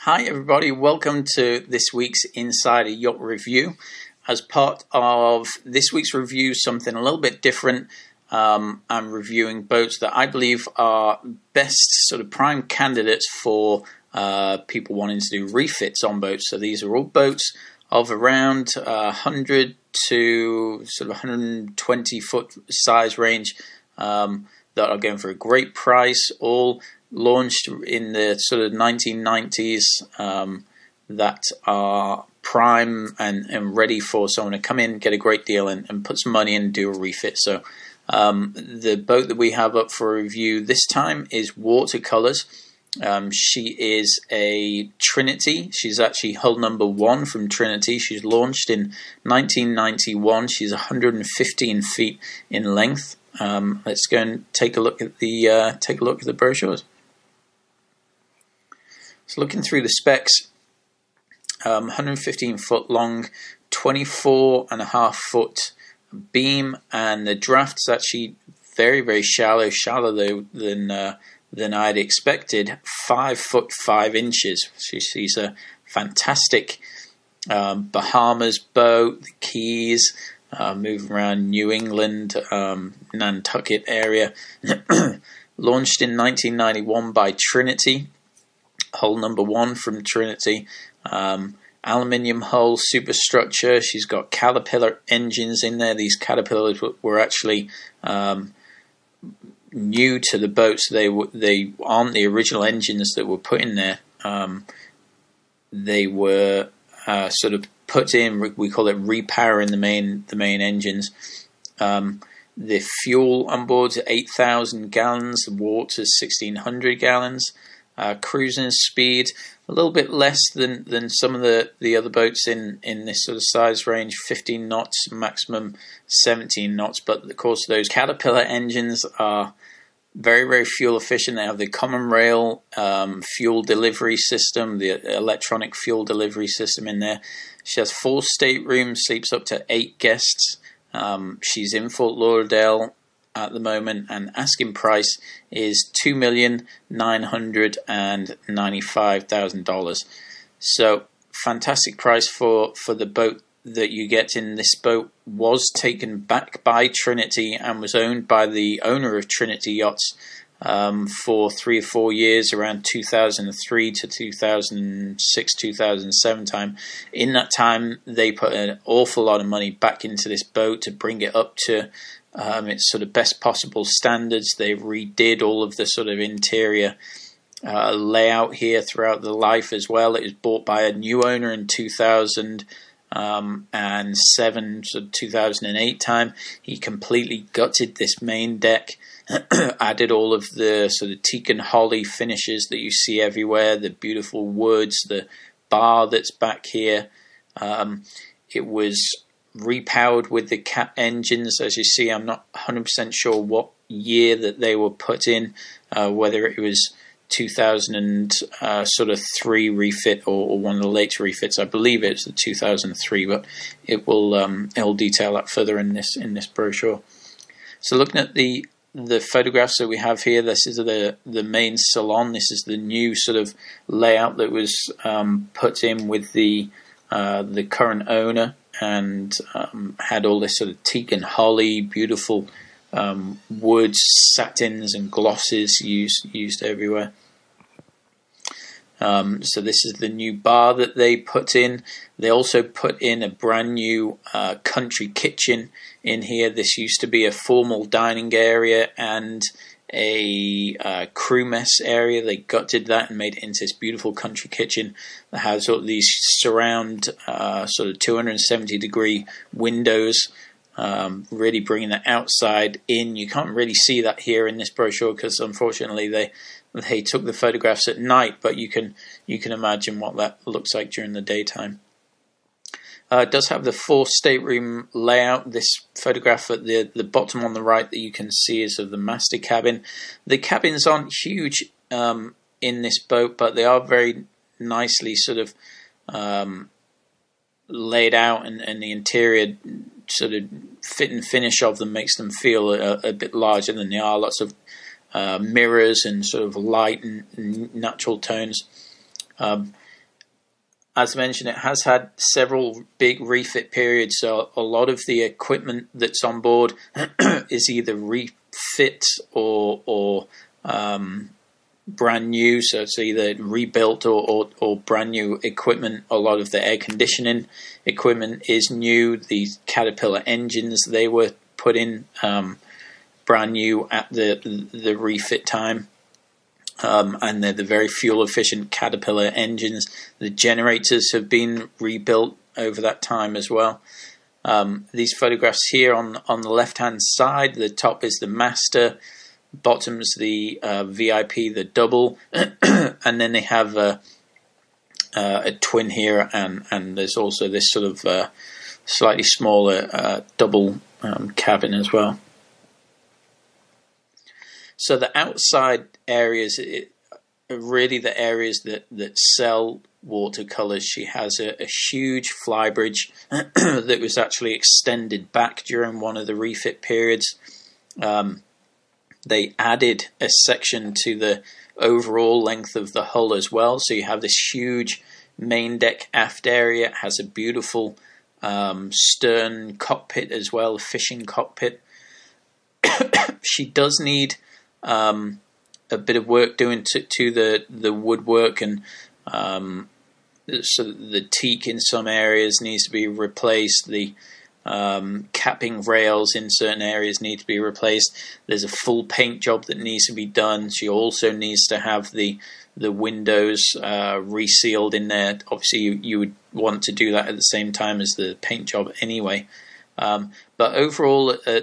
Hi everybody, welcome to this week's Insider Yacht Review. As part of this week's review, something a little bit different. I'm reviewing boats that I believe are best sort of prime candidates for people wanting to do refits on boats. So these are all boats of around 100 to sort of 120 foot size range that are going for a great price, all launched in the sort of 1990s, that are prime and ready for someone to come in, get a great deal and put some money in and do a refit. So the boat that we have up for review this time is Watercolours. She is a Trinity. She's actually hull number 1 from Trinity. She's launched in 1991. She's 115 feet in length. Let's go and take a look at the brochures. So looking through the specs, 115 foot long, 24.5 foot beam, and the draft is actually very shallower than I'd expected. 5 foot 5 inches. She's a fantastic Bahamas boat. The Keys, moving around New England, Nantucket area. Launched in 1991 by Trinity. Hull number 1 from Trinity. Aluminium hull, superstructure. She's got Caterpillar engines in there. These Caterpillars were actually new to the boats. They aren't the original engines that were put in there. They were sort of put in. We call it repowering the main engines. The fuel on board is 8,000 gallons. The water is 1,600 gallons. Cruising speed a little bit less than some of the other boats in this sort of size range, 15 knots, maximum 17 knots. But of course those Caterpillar engines are very fuel efficient. They have the common rail fuel delivery system, the electronic fuel delivery system in there. She has 4 staterooms, sleeps up to 8 guests. She's in Fort Lauderdale at the moment, and asking price is $2,995,000. So fantastic price for the boat that you get in. This boat was taken back by Trinity and was owned by the owner of Trinity Yachts for 3 or 4 years, around 2003 to 2006, 2007 time. In that time, they put an awful lot of money back into this boat to bring it up to its sort of best possible standards. They redid all of the sort of interior layout here throughout the life as well. It was bought by a new owner in 2007, so 2008 time. He completely gutted this main deck, added all of the sort of teak and holly finishes that you see everywhere, the beautiful woods, the bar that's back here. It was repowered with the Cat engines. As you see, I'm not 100% sure what year that they were put in, whether it was 2003 refit or one of the later refits. I believe it's the 2003, but it'll detail that further in this brochure. So looking at the photographs that we have here, this is the main salon. This is the new sort of layout that was put in with the current owner, and had all this sort of teak and holly, beautiful woods, satins and glosses used everywhere. So this is the new bar that they put in. They also put in a brand new country kitchen in here. This used to be a formal dining area and a crew mess area. They gutted that and made it into this beautiful country kitchen that has all these surround sort of 270 degree windows, really bringing the outside in. You can't really see that here in this brochure because unfortunately they took the photographs at night, but you can imagine what that looks like during the daytime. It does have the 4 stateroom layout. This photograph at the bottom on the right that you can see is of the master cabin. The cabins aren't huge in this boat, but they are very nicely sort of laid out, and the interior sort of fit and finish of them makes them feel a bit larger than they are. Lots of mirrors and sort of light and natural tones. as mentioned, it has had several big refit periods, so a lot of the equipment that's on board is either refit or brand new, so it's either rebuilt or brand new equipment. A lot of the air conditioning equipment is new. The Caterpillar engines, they were put in brand new at the refit time. And they're the very fuel-efficient Caterpillar engines. The generators have been rebuilt over that time as well. These photographs here on the left-hand side, the top is the master, bottom's the VIP, the double, and then they have a twin here, and there's also this sort of slightly smaller double cabin as well. So the outside areas are really the areas that sell watercolors. She has a huge flybridge that was actually extended back during one of the refit periods. They added a section to the overall length of the hull as well. So you have this huge main deck aft area. It has a beautiful stern cockpit as well, a fishing cockpit. She does need a bit of work doing to the woodwork, and so the teak in some areas needs to be replaced. The capping rails in certain areas need to be replaced. There's a full paint job that needs to be done. She also needs to have the windows resealed in there. Obviously, you would want to do that at the same time as the paint job anyway. But overall, a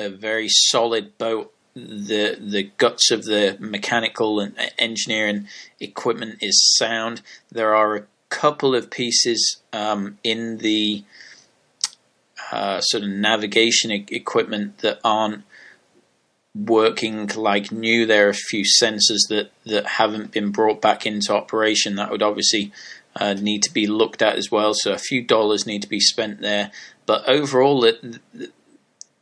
very solid boat. The guts of the mechanical and engineering equipment is sound. There are a couple of pieces in the sort of navigation equipment that aren't working like new. There are a few sensors that haven't been brought back into operation that would obviously need to be looked at as well. So a few dollars need to be spent there. But overall,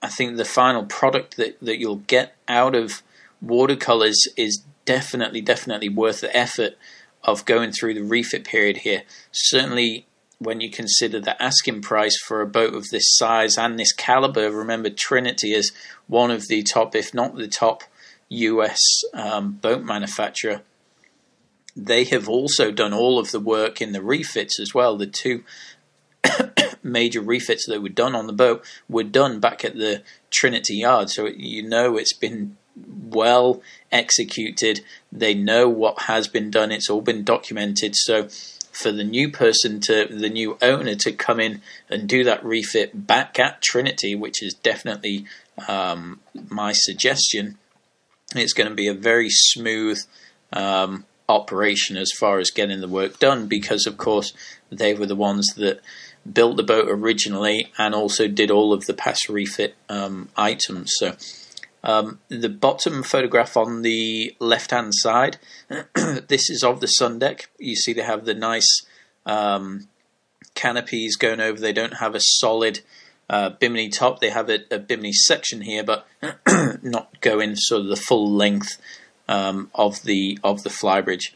I think the final product that you'll get out of Watercolours is definitely worth the effort of going through the refit period here. Certainly when you consider the asking price for a boat of this size and this caliber. Remember, Trinity is one of the top, if not the top, US boat manufacturer. They have also done all of the work in the refits as well. The two major refits that were done on the boat were done back at the Trinity yard, so it's been well executed. They know what has been done. It's all been documented. So for the new owner to come in and do that refit back at Trinity, which is definitely my suggestion, it's going to be a very smooth operation as far as getting the work done, because of course they were the ones that built the boat originally and also did all of the past refit items. So the bottom photograph on the left hand side, this is of the sun deck. You see they have the nice canopies going over. They don't have a solid bimini top. They have a bimini section here, but not going sort of the full length of the flybridge.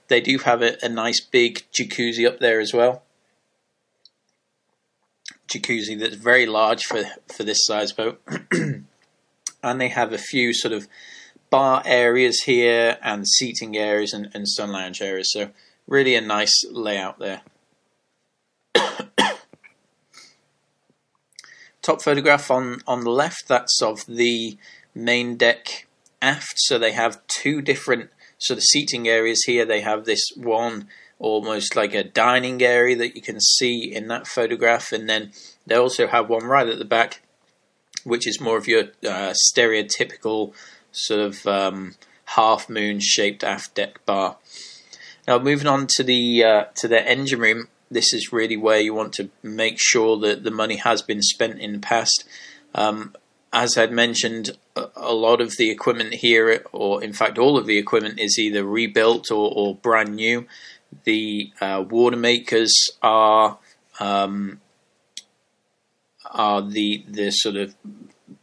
They do have a nice big jacuzzi up there as well. Jacuzzi that's very large for this size boat. And they have a few sort of bar areas here and seating areas and sun lounge areas. So really a nice layout there. Top photograph on the left, that's of the main deck aft. So they have two different sort of seating areas here. They have this one almost like a dining area that you can see in that photograph, and then they also have one right at the back, which is more of your stereotypical sort of half moon shaped aft deck bar. Now moving on to the engine room, this is really where you want to make sure that the money has been spent in the past. As I'd mentioned, a lot of the equipment here, or in fact all of the equipment, is either rebuilt or brand new. The water makers are the sort of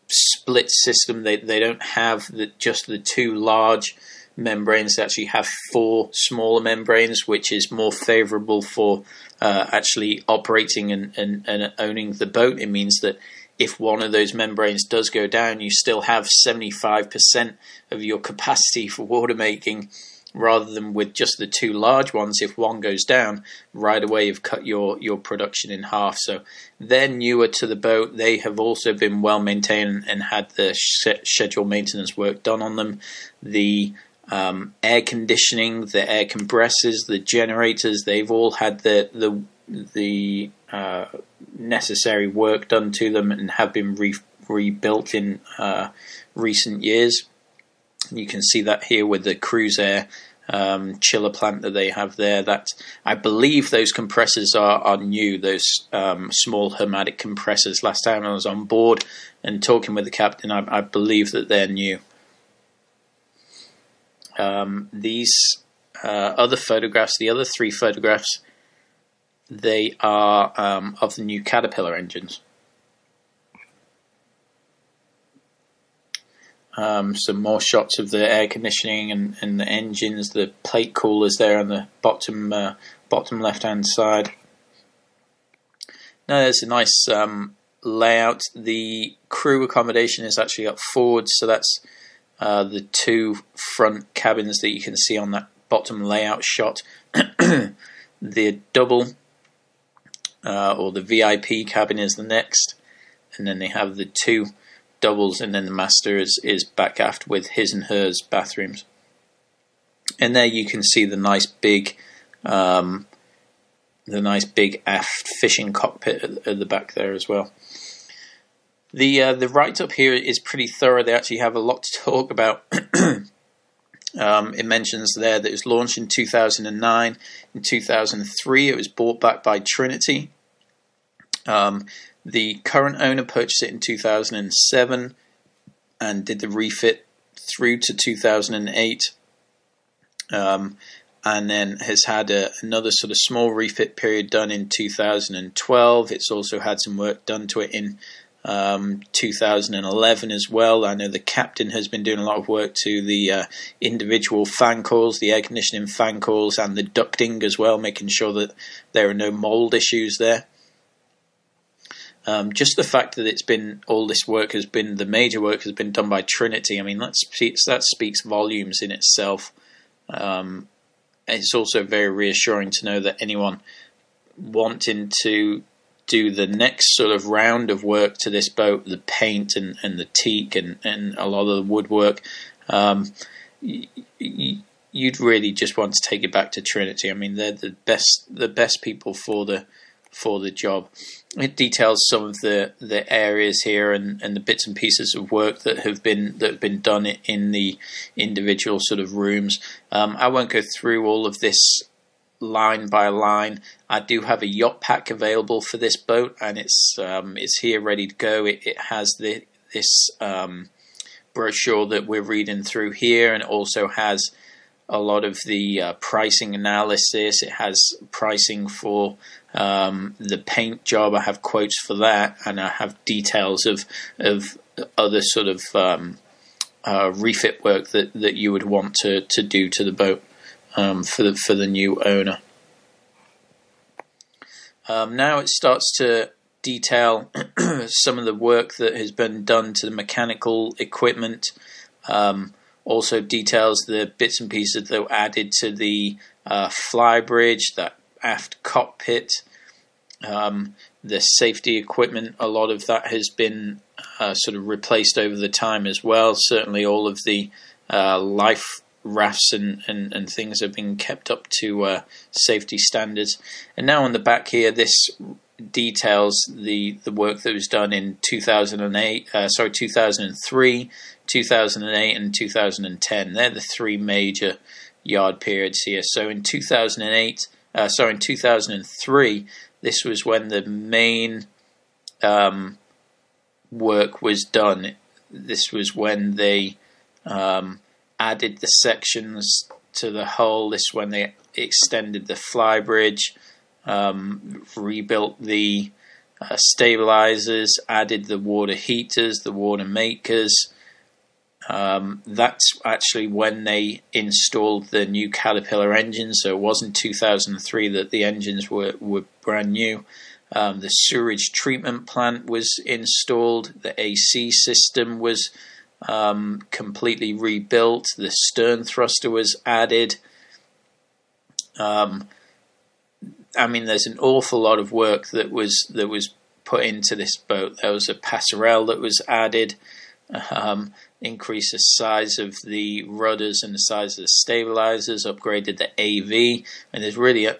split system. They don't have just the two large membranes. They actually have 4 smaller membranes, which is more favorable for actually operating and owning the boat. It means that if one of those membranes does go down, you still have 75% of your capacity for water making, rather than with just the 2 large ones. If one goes down, right away you've cut your production in half. So they're newer to the boat. They have also been well maintained and had the scheduled maintenance work done on them. The air conditioning, the air compressors, the generators, they've all had the necessary work done to them and have been rebuilt in recent years. You can see that here with the cruise air chiller plant that they have there. That, I believe those compressors are new, those small hermetic compressors. Last time I was on board and talking with the captain, I believe that they're new. These other photographs, the other 3 photographs, they are of the new Caterpillar engines. Some more shots of the air conditioning and the engines, the plate coolers there on the bottom left hand side. Now there's a nice layout. The crew accommodation is actually up forward, so that's the 2 front cabins that you can see on that bottom layout shot. The double or the VIP cabin is the next, and then they have the 2 doubles, and then the master is back aft with his and hers bathrooms. And there you can see the nice big aft fishing cockpit at the back there as well. The write-up here is pretty thorough. They actually have a lot to talk about. It mentions there that it was launched in 2009. In 2003, it was bought back by Trinity. The current owner purchased it in 2007 and did the refit through to 2008. And then has had another sort of small refit period done in 2012. It's also had some work done to it in 2011 as well. I know the captain has been doing a lot of work to the individual fan coils, the air conditioning fan coils, and the ducting as well, making sure that there are no mold issues there. Just the fact that it's been, all this work has been, the major work has been done by Trinity, I mean, that speaks volumes in itself. It's also very reassuring to know that anyone wanting to do the next sort of round of work to this boat, the paint and the teak and a lot of the woodwork, you'd really just want to take it back to Trinity. I mean, they're the best people for the job. It details some of the areas here and the bits and pieces of work that have been done in the individual sort of rooms. I won't go through all of this line by line. I do have a Yacht Pack available for this boat, and it's here ready to go. It has this brochure that we're reading through here, and it also has a lot of the pricing analysis. It has pricing for the paint job. I have quotes for that, and I have details of other sort of refit work that you would want to do to the boat for the new owner. Now it starts to detail some of the work that has been done to the mechanical equipment. Also details the bits and pieces that were added to the flybridge, that aft cockpit, the safety equipment. A lot of that has been sort of replaced over the time as well. Certainly all of the life rafts and things have been kept up to safety standards. And now on the back here, this details the work that was done in 2003, 2008 and 2010. They're the 3 major yard periods here. So in 2003, this was when the main work was done. This was when they added the sections to the hull. This is when they extended the flybridge, rebuilt the stabilizers, added the water heaters, the water makers, That's actually when they installed the new Caterpillar engines. So it wasn't 2003 that the engines were brand new. The sewage treatment plant was installed. The AC system was completely rebuilt. The stern thruster was added. I mean, there's an awful lot of work that was put into this boat. There was a passerelle that was added. Increased the size of the rudders and the size of the stabilizers, upgraded the AV, and there's really a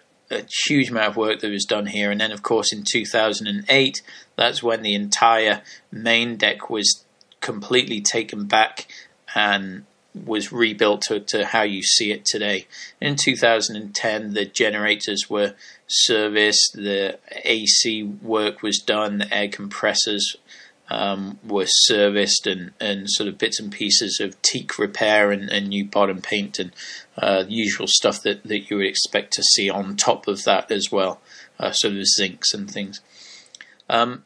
huge amount of work that was done here. And then, of course, in 2008, that's when the entire main deck was completely taken back and was rebuilt to how you see it today. In 2010, the generators were serviced, the AC work was done, the air compressors were serviced, and sort of bits and pieces of teak repair and new bottom paint and usual stuff that you would expect to see on top of that as well, sort of zincs and things.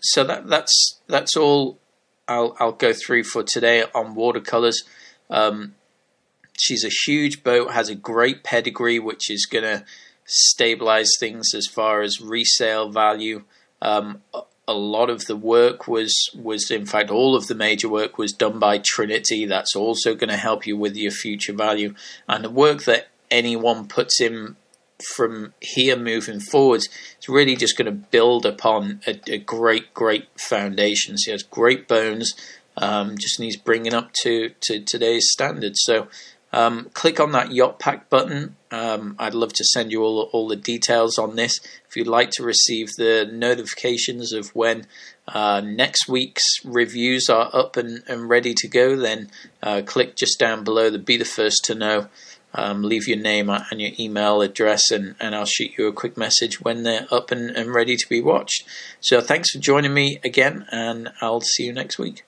So that's all I'll go through for today on Watercolours. She's a huge boat, has a great pedigree, which is going to stabilize things as far as resale value. A lot of the work was in fact all of the major work was done by Trinity. That's also going to help you with your future value, and the work that anyone puts in from here moving forwards is really just going to build upon a great foundation. She has great bones, just needs bringing up to today's standards. So click on that Yacht Pack button. I'd love to send you all the details on this. If you'd like to receive the notifications of when next week's reviews are up and ready to go, then click just down below the Be the First to Know. Leave your name and your email address, and I'll shoot you a quick message when they're up and ready to be watched. So thanks for joining me again, and I'll see you next week.